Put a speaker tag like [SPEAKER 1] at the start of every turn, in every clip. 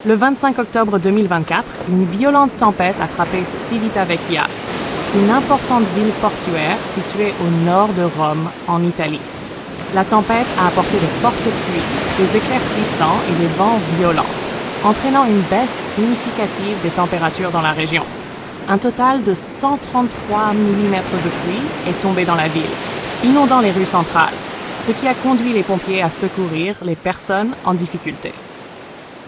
[SPEAKER 1] Le 25 octobre 2024, une violente tempête a frappé Civitavecchia, une importante ville portuaire située au nord de Rome, en Italie. La tempête a apporté de fortes pluies, des éclairs puissants et des vents violents, entraînant une baisse significative des températures dans la région. Un total de 133 mm de pluie est tombé dans la ville, inondant les rues centrales, ce qui a conduit les pompiers à secourir les personnes en difficulté.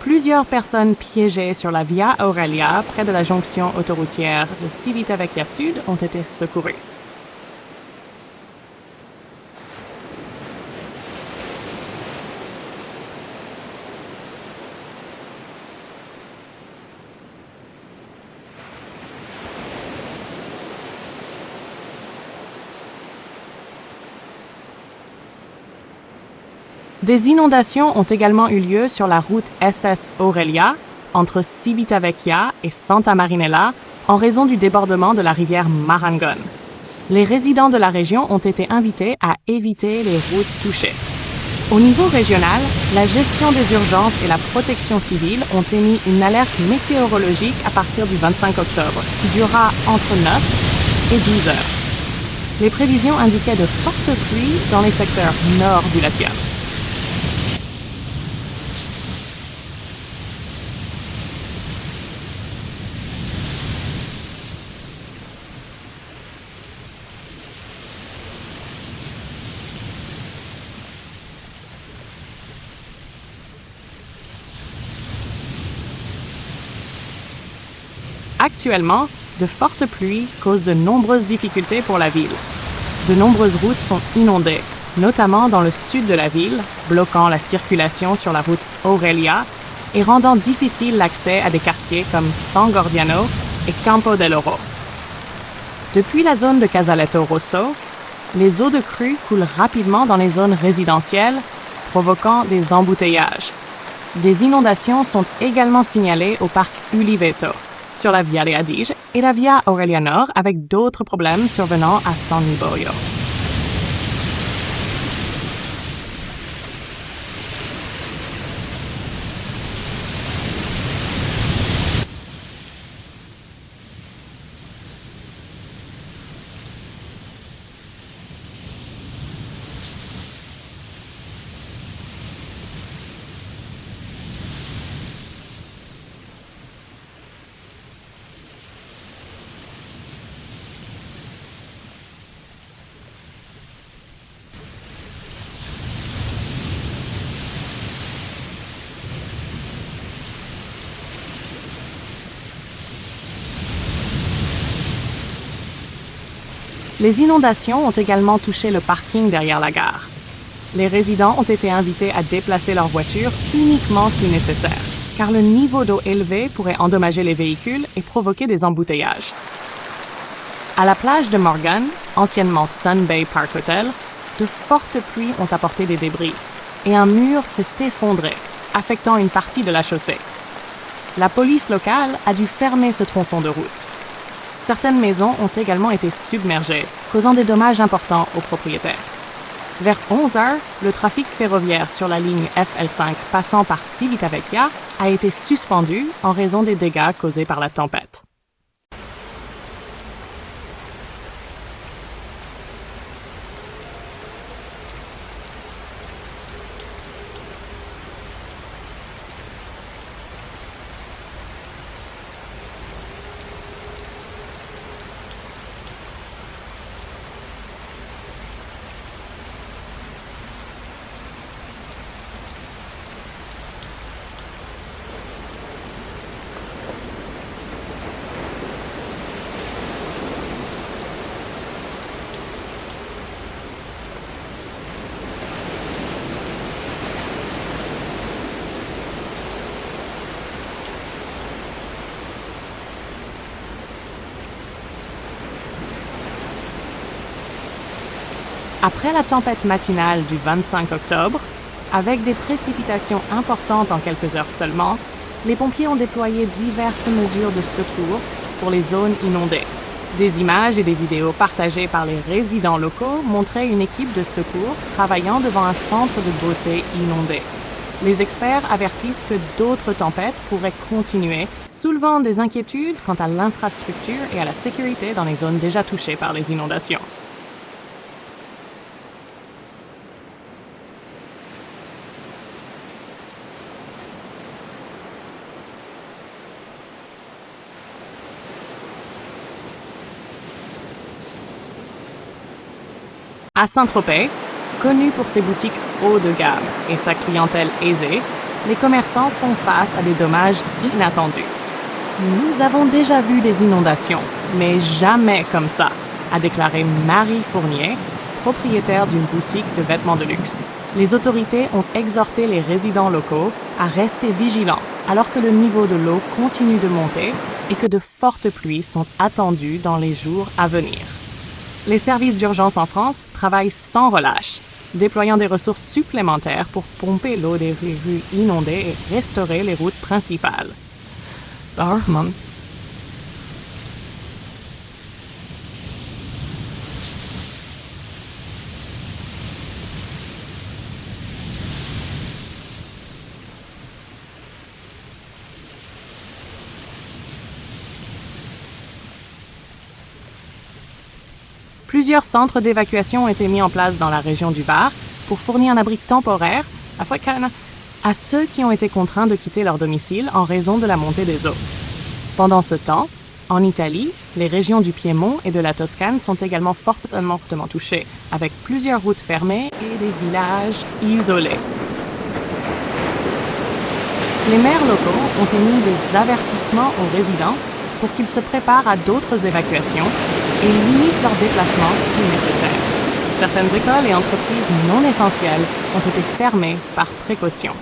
[SPEAKER 1] Plusieurs personnes piégées sur la Via Aurelia, près de la jonction autoroutière de Civitavecchia Sud, ont été secourues. Des inondations ont également eu lieu sur la route SS Aurelia, entre Civitavecchia et Santa Marinella, en raison du débordement de la rivière Marangon. Les résidents de la région ont été invités à éviter les routes touchées. Au niveau régional, la gestion des urgences et la protection civile ont émis une alerte météorologique à partir du 25 octobre, qui durera entre 9 et 12 heures. Les prévisions indiquaient de fortes pluies dans les secteurs nord du Latium. Actuellement, de fortes pluies causent de nombreuses difficultés pour la ville. De nombreuses routes sont inondées, notamment dans le sud de la ville, bloquant la circulation sur la route Aurelia et rendant difficile l'accès à des quartiers comme San Gordiano et Campo dell'Oro. Depuis la zone de Casaletto Rosso, les eaux de crue coulent rapidement dans les zones résidentielles, provoquant des embouteillages. Des inondations sont également signalées au parc Uliveto, sur la Via Adige et la Via Aurelia Nord, avec d'autres problèmes survenant à San Liborio. Les inondations ont également touché le parking derrière la gare. Les résidents ont été invités à déplacer leurs voitures uniquement si nécessaire, car le niveau d'eau élevé pourrait endommager les véhicules et provoquer des embouteillages. À la plage de Morgan, anciennement Sun Bay Park Hotel, de fortes pluies ont apporté des débris et un mur s'est effondré, affectant une partie de la chaussée. La police locale a dû fermer ce tronçon de route. Certaines maisons ont également été submergées, causant des dommages importants aux propriétaires. Vers 11 heures, le trafic ferroviaire sur la ligne FL5 passant par Civitavecchia a été suspendu en raison des dégâts causés par la tempête. Après la tempête matinale du 25 octobre, avec des précipitations importantes en quelques heures seulement, les pompiers ont déployé diverses mesures de secours pour les zones inondées. Des images et des vidéos partagées par les résidents locaux montraient une équipe de secours travaillant devant un centre de beauté inondé. Les experts avertissent que d'autres tempêtes pourraient continuer, soulevant des inquiétudes quant à l'infrastructure et à la sécurité dans les zones déjà touchées par les inondations. À Saint-Tropez, connu pour ses boutiques haut de gamme et sa clientèle aisée, les commerçants font face à des dommages inattendus. Nous avons déjà vu des inondations, mais jamais comme ça, a déclaré Marie Fournier, propriétaire d'une boutique de vêtements de luxe. Les autorités ont exhorté les résidents locaux à rester vigilants alors que le niveau de l'eau continue de monter et que de fortes pluies sont attendues dans les jours à venir. Les services d'urgence en France travaillent sans relâche, déployant des ressources supplémentaires pour pomper l'eau des rues inondées et restaurer les routes principales. Barman. Plusieurs centres d'évacuation ont été mis en place dans la région du Var pour fournir un abri temporaire à ceux qui ont été contraints de quitter leur domicile en raison de la montée des eaux. Pendant ce temps, en Italie, les régions du Piémont et de la Toscane sont également fortement touchées, avec plusieurs routes fermées et des villages isolés. Les maires locaux ont émis des avertissements aux résidents pour qu'ils se préparent à d'autres évacuations et limitent leurs déplacements si nécessaire. Certaines écoles et entreprises non essentielles ont été fermées par précaution.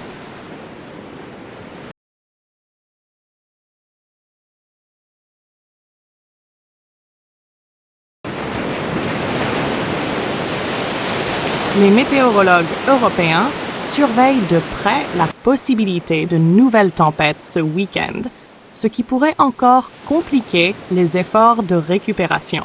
[SPEAKER 1] Les météorologues européens surveillent de près la possibilité de nouvelles tempêtes ce week-end, ce qui pourrait encore compliquer les efforts de récupération.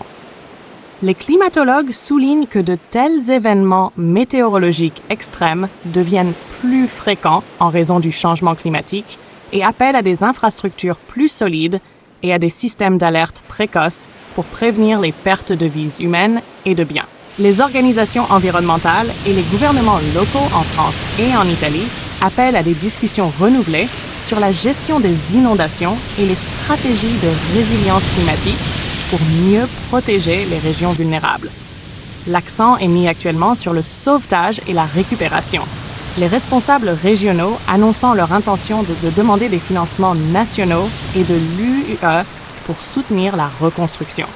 [SPEAKER 1] Les climatologues soulignent que de tels événements météorologiques extrêmes deviennent plus fréquents en raison du changement climatique et appellent à des infrastructures plus solides et à des systèmes d'alerte précoces pour prévenir les pertes de vies humaines et de biens. Les organisations environnementales et les gouvernements locaux en France et en Italie appellent à des discussions renouvelées sur la gestion des inondations et les stratégies de résilience climatique pour mieux protéger les régions vulnérables. L'accent est mis actuellement sur le sauvetage et la récupération, les responsables régionaux annonçant leur intention de demander des financements nationaux et de l'UE pour soutenir la reconstruction.